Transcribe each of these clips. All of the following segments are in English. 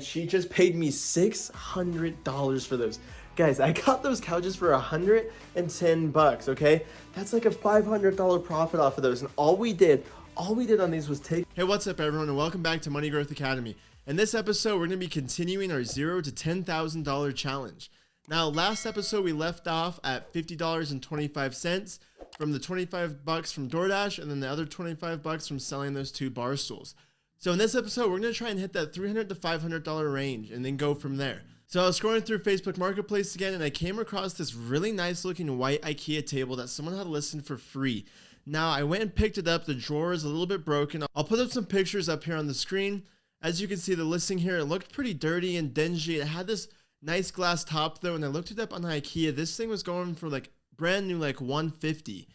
She just paid me $600 for those. Guys, I got those couches for $110, okay? That's like a $500 profit off of those. And all we did on these was take... Hey, what's up everyone, and welcome back to Money Growth Academy. In this episode, we're going to be continuing our $0 to $10,000 challenge. Now, last episode, we left off at $50.25 from the $25 from DoorDash, and then the other $25 from selling those 2 bar stools. So in this episode, we're going to try and hit that $300 to $500 range and then go from there. So I was scrolling through Facebook Marketplace again, and I came across this really nice looking white IKEA table that someone had listed for free. Now I went and picked it up. The drawer is a little bit broken. I'll put up some pictures up here on the screen. As you can see, the listing here, it looked pretty dirty and dingy. It had this nice glass top though, and I looked it up on IKEA. This thing was going for like brand new, like $150.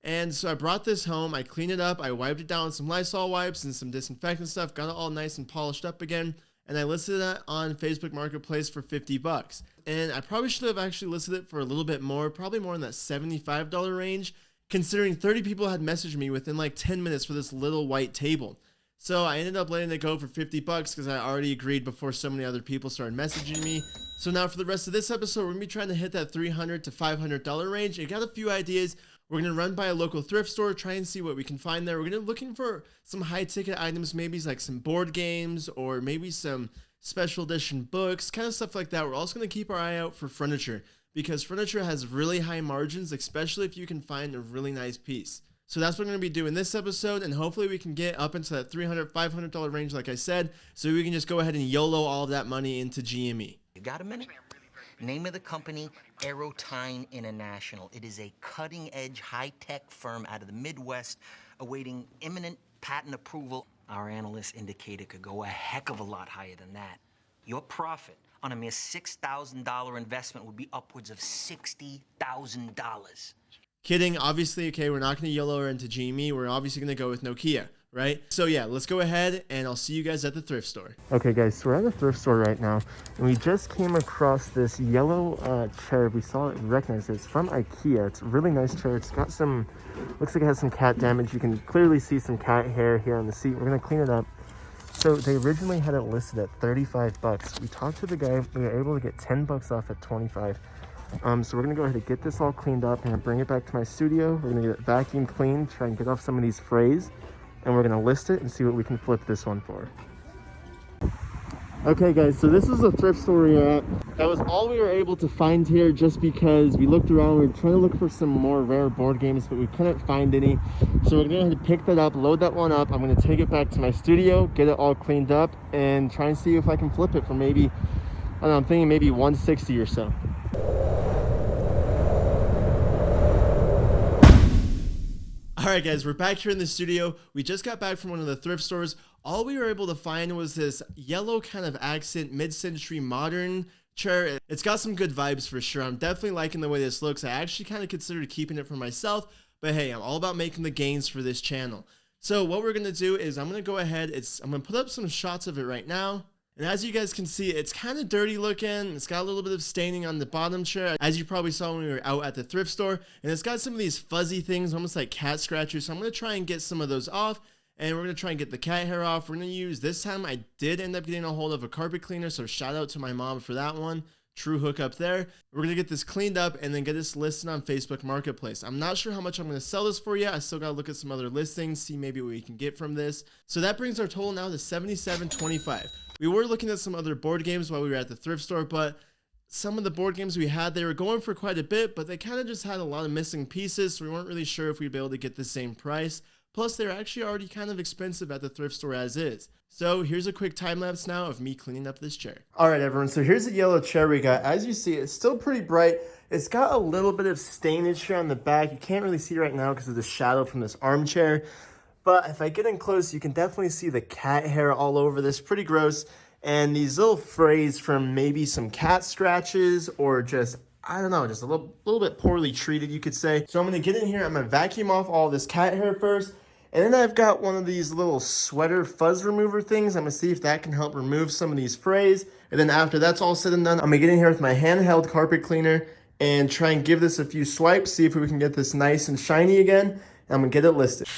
And so I brought this home, I cleaned it up, I wiped it down with some Lysol wipes and some disinfectant stuff, got it all nice and polished up again, and I listed it on Facebook Marketplace for $50. And I probably should have actually listed it for a little bit more, probably more in that $75 range, considering 30 people had messaged me within like 10 minutes for this little white table. So I ended up letting it go for $50 because I already agreed before so many other people started messaging me. So now for the rest of this episode, we're going to be trying to hit that $300 to $500 range. I got a few ideas. We're going to run by a local thrift store, try and see what we can find there. We're going to be looking for some high ticket items, maybe like some board games or maybe some special edition books, kind of stuff like that. We're also going to keep our eye out for furniture because furniture has really high margins, especially if you can find a really nice piece. So that's what we're going to be doing this episode, and hopefully we can get up into that $300, $500 range like I said, so we can just go ahead and YOLO all of that money into GME. You got a minute? Name of the company, Aerotine International. It is a cutting-edge, high-tech firm out of the Midwest awaiting imminent patent approval. Our analysts indicate it could go a heck of a lot higher than that. Your profit on a mere $6,000 investment would be upwards of $60,000. Kidding, obviously, okay, we're not going to YOLO her into GME. We're obviously going to go with Nokia, right? So yeah, let's go ahead and I'll see you guys at the thrift store. Okay guys, so we're at the thrift store right now, and we just came across this yellow chair. We saw it and recognized it. It's from IKEA. It's a really nice chair. It's got some, looks like it has some cat damage. You can clearly see some cat hair here on the seat. We're going to clean it up. So they originally had it listed at $35. We talked to the guy. We were able to get $10 off at $25. So we're gonna go ahead and get this all cleaned up and bring it back to my studio. We're gonna get it vacuum cleaned, try and get off some of these frays, and we're gonna list it and see what we can flip this one for. Okay guys, so this is the thrift store we're at. That was all we were able to find here just because we looked around. We were trying to look for some more rare board games, but we couldn't find any. So we're gonna go ahead and pick that up, load that one up. I'm gonna take it back to my studio, get it all cleaned up, and try and see if I can flip it for maybe, I don't know, I'm thinking maybe 160 or so. Alright guys, we're back here in the studio. We just got back from one of the thrift stores. All we were able to find was this yellow kind of accent mid-century modern chair. It's got some good vibes for sure. I'm definitely liking the way this looks. I actually kind of considered keeping it for myself, but hey, I'm all about making the gains for this channel. So what we're going to do is I'm going to go ahead, I'm going to put up some shots of it right now. And as you guys can see, it's kind of dirty looking. It's got a little bit of staining on the bottom chair, as you probably saw when we were out at the thrift store. And it's got some of these fuzzy things, almost like cat scratchers. So I'm going to try and get some of those off. And we're going to try and get the cat hair off. We're going to use, this time I did end up getting a hold of a carpet cleaner. So shout out to my mom for that one. True hookup there. We're going to get this cleaned up and then get this listed on Facebook Marketplace. I'm not sure how much I'm going to sell this for yet. I still got to look at some other listings, see maybe what we can get from this. So that brings our total now to $77.25. We were looking at some other board games while we were at the thrift store, but some of the board games we had, they were going for quite a bit, but they kind of just had a lot of missing pieces, so we weren't really sure if we'd be able to get the same price. Plus, they're actually already kind of expensive at the thrift store as is. So here's a quick time lapse now of me cleaning up this chair. All right, everyone, so here's the yellow chair we got. As you see, it's still pretty bright. It's got a little bit of stainage here on the back. You can't really see right now because of the shadow from this armchair. But if I get in close, you can definitely see the cat hair all over this. Pretty gross. And these little frays from maybe some cat scratches or just, I don't know, just a little bit poorly treated, you could say. So I'm going to get in here. I'm going to vacuum off all this cat hair first. And then I've got one of these little sweater fuzz remover things. I'm going to see if that can help remove some of these frays. And then after that's all said and done, I'm going to get in here with my handheld carpet cleaner and try and give this a few swipes, see if we can get this nice and shiny again. And I'm going to get it listed.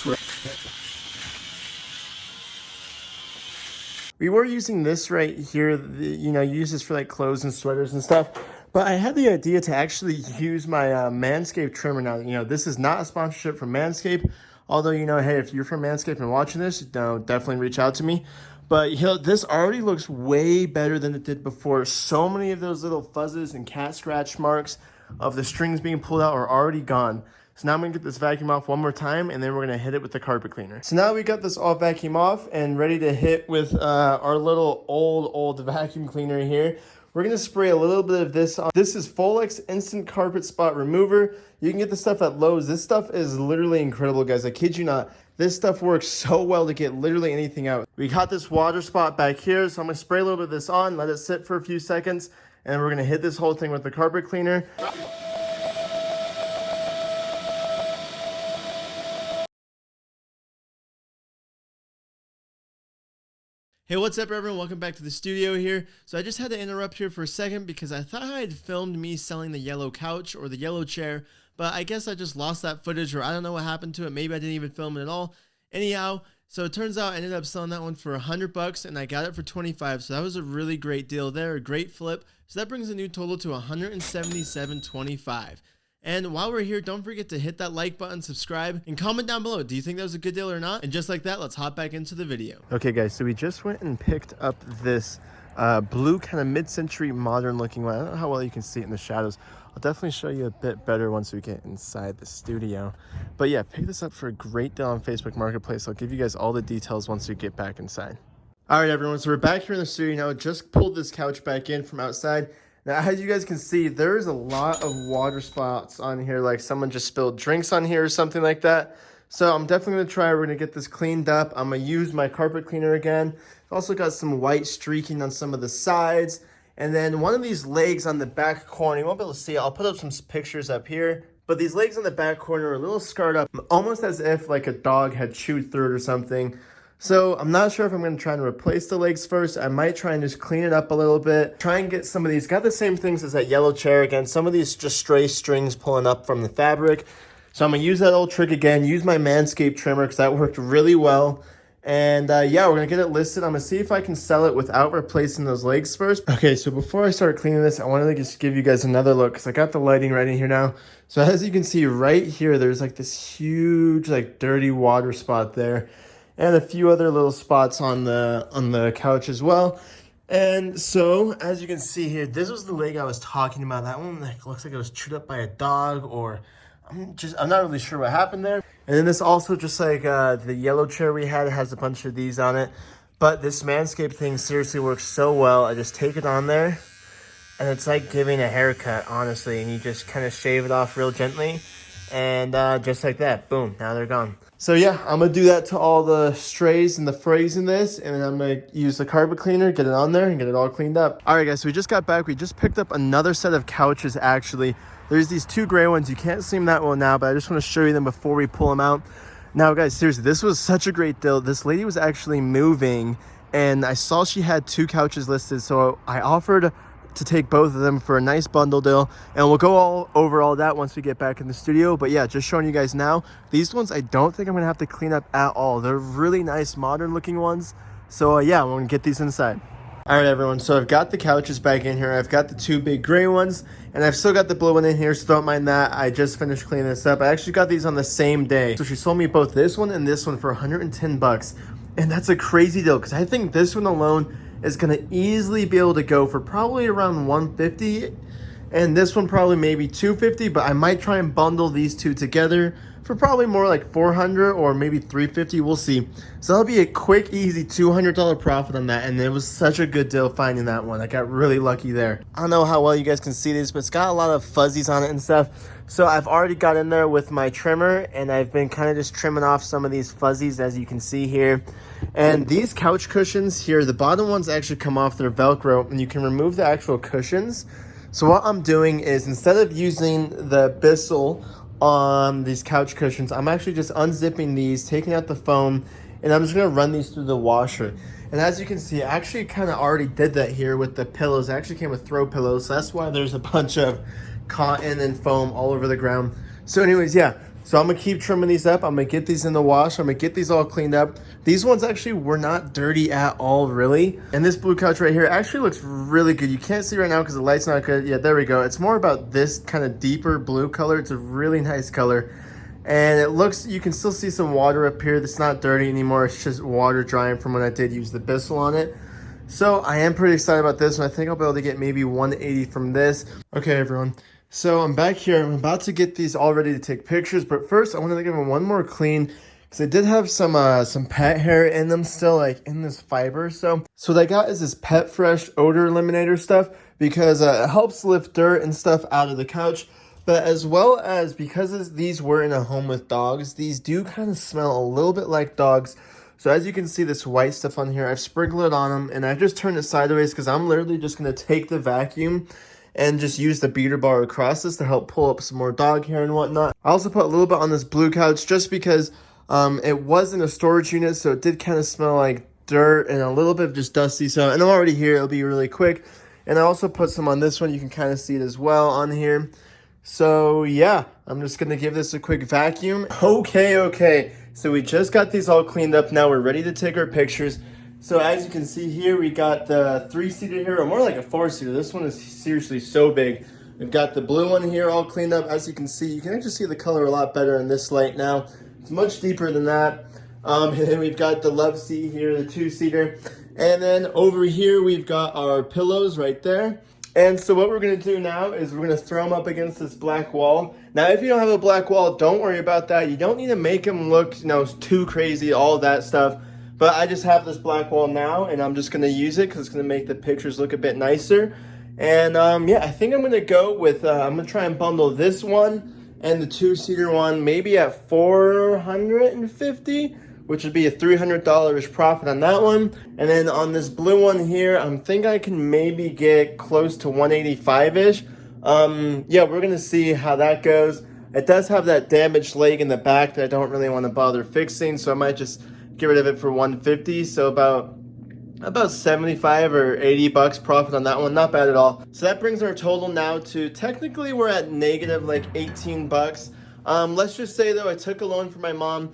We were using this right here, you know, use this for like clothes and sweaters and stuff. But I had the idea to actually use my Manscaped trimmer now. You know, this is not a sponsorship from Manscaped. Although, you know, hey, if you're from Manscaped and watching this, you know, definitely reach out to me. But, you know, this already looks way better than it did before. So many of those little fuzzes and cat scratch marks of the strings being pulled out are already gone. So now I'm going to get this vacuum off one more time, and then we're going to hit it with the carpet cleaner. So now we got this all vacuum off and ready to hit with our little old vacuum cleaner here. We're going to spray a little bit of this on. This is Folex Instant Carpet Spot Remover. You can get this stuff at Lowe's. This stuff is literally incredible, guys. I kid you not. This stuff works so well to get literally anything out. We got this water spot back here, so I'm going to spray a little bit of this on, let it sit for a few seconds, and then we're going to hit this whole thing with the carpet cleaner. Hey, what's up everyone? Welcome back to the studio here. So I just had to interrupt here for a second because I thought I had filmed me selling the yellow couch or the yellow chair, but I guess I just lost that footage, or I don't know what happened to it. Maybe I didn't even film it at all. Anyhow, so it turns out I ended up selling that one for $100 and I got it for $25. So that was a really great deal there, a great flip. So that brings the new total to $177.25. And while we're here, don't forget to hit that like button, subscribe, and comment down below. Do you think that was a good deal or not? And just like that, let's hop back into the video. Okay, guys, so we just went and picked up this blue kind of mid-century modern looking one. I don't know how well you can see it in the shadows. I'll definitely show you a bit better once we get inside the studio. But yeah, pick this up for a great deal on Facebook Marketplace. I'll give you guys all the details once we get back inside. All right, everyone, so we're back here in the studio now. Just pulled this couch back in from outside. Now, as you guys can see, there's a lot of water spots on here, like someone just spilled drinks on here or something like that. So I'm definitely going to try. We're going to get this cleaned up. I'm going to use my carpet cleaner again. Also got some white streaking on some of the sides. And then one of these legs on the back corner, you won't be able to see it. I'll put up some pictures up here. But these legs on the back corner are a little scarred up, almost as if like a dog had chewed through it or something. So I'm not sure if I'm going to try and replace the legs first. I might try and just clean it up a little bit. Try and get some of these. Got the same things as that yellow chair again. Some of these just stray strings pulling up from the fabric. So I'm going to use that old trick again. Use my Manscaped trimmer because that worked really well. And yeah, we're going to get it listed. I'm going to see if I can sell it without replacing those legs first. Okay, so before I start cleaning this, I wanted to just give you guys another look because I got the lighting right in here now. So as you can see right here, there's like this huge like dirty water spot there. And a few other little spots on the couch as well. And so, as you can see here, this was the leg I was talking about. That one like, looks like it was chewed up by a dog, or I'm not really sure what happened there. And then this also, just like the yellow chair we had, has a bunch of these on it. But this Manscaped thing seriously works so well. I just take it on there, and it's like giving a haircut, honestly. And you just kind of shave it off real gently. And just like that, boom, now they're gone. So yeah, I'm going to do that to all the strays and the frays in this, and then I'm going to use the carpet cleaner, get it on there, and get it all cleaned up. All right, guys, so we just got back. We just picked up another set of couches, actually. There's these two gray ones. You can't see them that well now, but I just want to show you them before we pull them out. Now, guys, seriously, this was such a great deal. This lady was actually moving, and I saw she had two couches listed, so I offered to take both of them for a nice bundle deal, and we'll go all over all that once we get back in the studio. But yeah, just showing you guys now, these ones I don't think I'm gonna have to clean up at all. They're really nice modern looking ones. So yeah, I'm gonna get these inside. All right, everyone, so I've got the couches back in here. I've got the two big gray ones, and I've still got the blue one in here, so don't mind that. I just finished cleaning this up. I actually got these on the same day. So she sold me both this one and this one for $110, and that's a crazy deal because I think this one alone is going to easily be able to go for probably around $150, and this one probably maybe $250, but I might try and bundle these two together for probably more like $400 or maybe $350. We'll see. So that'll be a quick, easy $200 profit on that, and it was such a good deal finding that one. I got really lucky there. I don't know how well you guys can see this, but it's got a lot of fuzzies on it and stuff. So I've already got in there with my trimmer, and I've been kind of just trimming off some of these fuzzies, as you can see here. And these couch cushions here, the bottom ones actually come off their Velcro, and you can remove the actual cushions. So what I'm doing is, instead of using the Bissell on these couch cushions, I'm actually just unzipping these, taking out the foam, and I'm just going to run these through the washer. And as you can see, I actually kind of already did that here with the pillows. I actually came with throw pillows, so that's why there's a bunch of cotton and foam all over the ground. So anyways, yeah, So I'm gonna keep trimming these up. I'm gonna get these in the wash. I'm gonna get these all cleaned up. These ones actually were not dirty at all, really. And this blue couch right here actually looks really good. You can't see right now because the light's not good. Yeah, there we go. It's more about this kind of deeper blue color. It's a really nice color. And it looks, you can still see some water up here. That's not dirty anymore. It's just water drying from when I did use the Bissell on it. So I am pretty excited about this, and I think I'll be able to get maybe 180 from this. Okay, everyone. So I'm back here. I'm about to get these all ready to take pictures, but first I want to give them one more clean because I did have some pet hair in them still, like in this fiber. So what I got is this Pet Fresh odor eliminator stuff because it helps lift dirt and stuff out of the couch. But as well as because these were in a home with dogs, these do kind of smell a little bit like dogs. So as you can see, this white stuff on here, I've sprinkled it on them, and I just turned it sideways because I'm literally just going to take the vacuum and just use the beater bar across this to help pull up some more dog hair and whatnot. I also put a little bit on this blue couch just because it was in a storage unit, so it did kind of smell like dirt and a little bit of just dusty. So, and I'm already here, it'll be really quick. And I also put some on this one, you can kind of see it as well on here. So yeah, I'm just gonna give this a quick vacuum. Okay. So we just got these all cleaned up. Now we're ready to take our pictures. So as you can see here, we got the 3-seater here, or more like a 4-seater. This one is seriously so big. We've got the blue one here all cleaned up. As you can see, you can actually see the color a lot better in this light now. It's much deeper than that. And then we've got the love seat here, the 2-seater. And then over here, we've got our pillows right there. And so what we're going to do now is we're going to throw them up against this black wall. Now, if you don't have a black wall, don't worry about that. You don't need to make them look, too crazy, all that stuff. But I just have this black wall now, and I'm just going to use it because it's going to make the pictures look a bit nicer. And yeah, I think I'm going to go with, I'm going to try and bundle this one and the 2-seater one maybe at $450, which would be a $300 profit on that one. And then on this blue one here, I think I can maybe get close to 185-ish. Yeah, we're going to see how that goes. It does have that damaged leg in the back that I don't really want to bother fixing, so I might just get rid of it for 150. So about 75 or 80 bucks profit on that one. Not bad at all. So that brings our total now to, technically we're at negative like 18 bucks. Let's just say though, I took a loan from my mom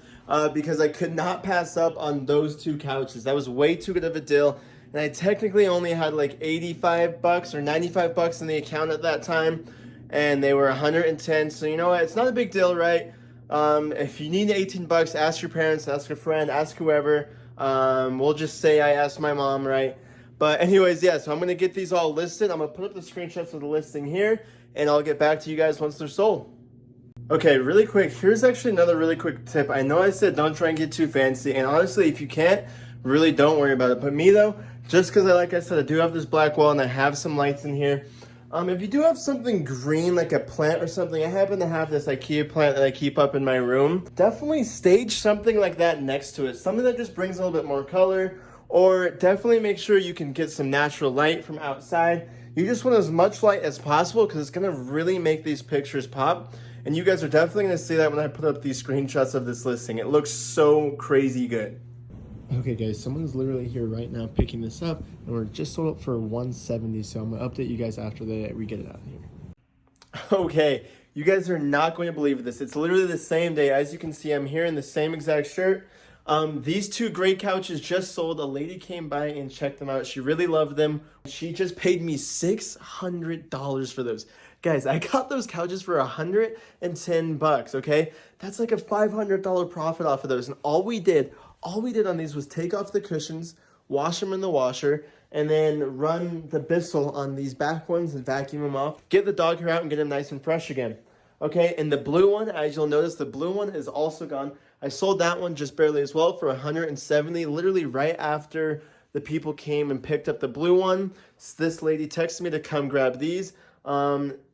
because I could not pass up on those 2 couches. That was way too good of a deal. And I technically only had like 85 bucks or 95 bucks in the account at that time. And they were 110. So you know what? It's not a big deal, right? If you need 18 bucks, ask your parents, ask a friend, ask whoever. We'll just say I asked my mom, right? But anyways, yeah, so I'm going to get these all listed. I'm going to put up the screenshots of the listing here, and I'll get back to you guys once they're sold. Okay, really quick, here's actually another really quick tip. I know I said don't try and get too fancy, and honestly, if you can't, really don't worry about it. But me though, just because like I said, I do have this black wall and I have some lights in here. If you do have something green, like a plant or something, I happen to have this IKEA plant that I keep up in my room. Definitely stage something like that next to it. Something that just brings a little bit more color, or definitely make sure you can get some natural light from outside. You just want as much light as possible because it's gonna really make these pictures pop. And you guys are definitely gonna see that when I put up these screenshots of this listing. It looks so crazy good. Okay guys, someone's literally here right now picking this up, and we're just sold up for 170, so I'm gonna update you guys after we get it out of here. Okay, you guys are not going to believe this. It's literally the same day. As you can see, I'm here in the same exact shirt. These 2 great couches just sold. A lady came by and checked them out. She really loved them. She just paid me $600 for those. Guys, I got those couches for 110 bucks, okay? That's like a $500 profit off of those. And all we did on these was take off the cushions, wash them in the washer, and then run the Bissell on these back ones and vacuum them off. Get the dog hair out and get them nice and fresh again. Okay, and the blue one, as you'll notice, the blue one is also gone. I sold that one just barely as well for 170, literally right after the people came and picked up the blue one. This lady texted me to come grab these.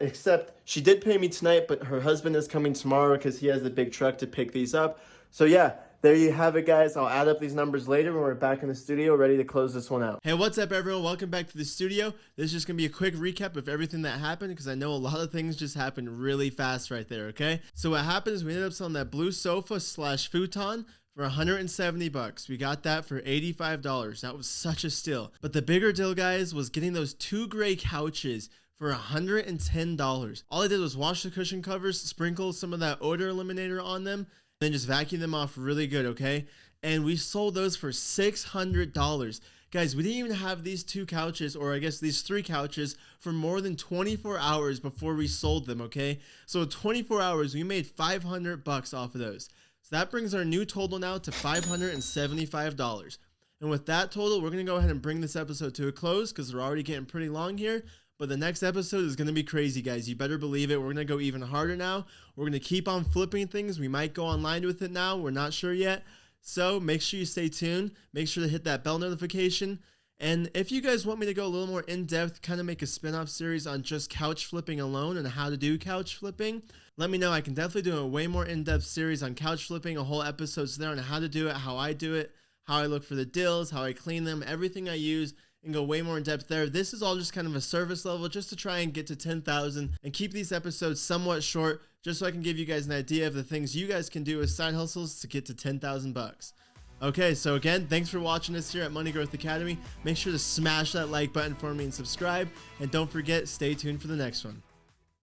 Except she did pay me tonight, but her husband is coming tomorrow because he has a big truck to pick these up. So yeah, there you have it, guys. I'll add up these numbers later when we're back in the studio ready to close this one out. Hey, what's up, everyone? Welcome back to the studio. This is just going to be a quick recap of everything that happened because I know a lot of things just happened really fast right there, okay? So what happened is we ended up selling that blue sofa / futon for 170 bucks. We got that for $85. That was such a steal. But the bigger deal, guys, was getting those 2 gray couches for $110. All I did was wash the cushion covers, sprinkle some of that odor eliminator on them, and then just vacuum them off really good, okay? And we sold those for $600. Guys, we didn't even have these 2 couches, or I guess these 3 couches, for more than 24 hours before we sold them, okay? So in 24 hours, we made $500 off of those. So that brings our new total now to $575. And with that total, we're going to go ahead and bring this episode to a close because we're already getting pretty long here. But the next episode is going to be crazy, guys. You better believe it. We're going to go even harder now. We're going to keep on flipping things. We might go online with it now. We're not sure yet. So make sure you stay tuned. Make sure to hit that bell notification. And if you guys want me to go a little more in-depth, kind of make a spin-off series on just couch flipping alone and how to do couch flipping, let me know. I can definitely do a way more in-depth series on couch flipping, a whole episodes there on how to do it, how I do it, how I look for the deals, how I clean them, everything I use, and go way more in depth there. This is all just kind of a service level just to try and get to 10,000 and keep these episodes somewhat short, just so I can give you guys an idea of the things you guys can do as side hustles to get to 10,000 bucks. Okay, so again, thanks for watching us here at Money Growth Academy. Make sure to smash that like button for me and subscribe. And don't forget, stay tuned for the next one.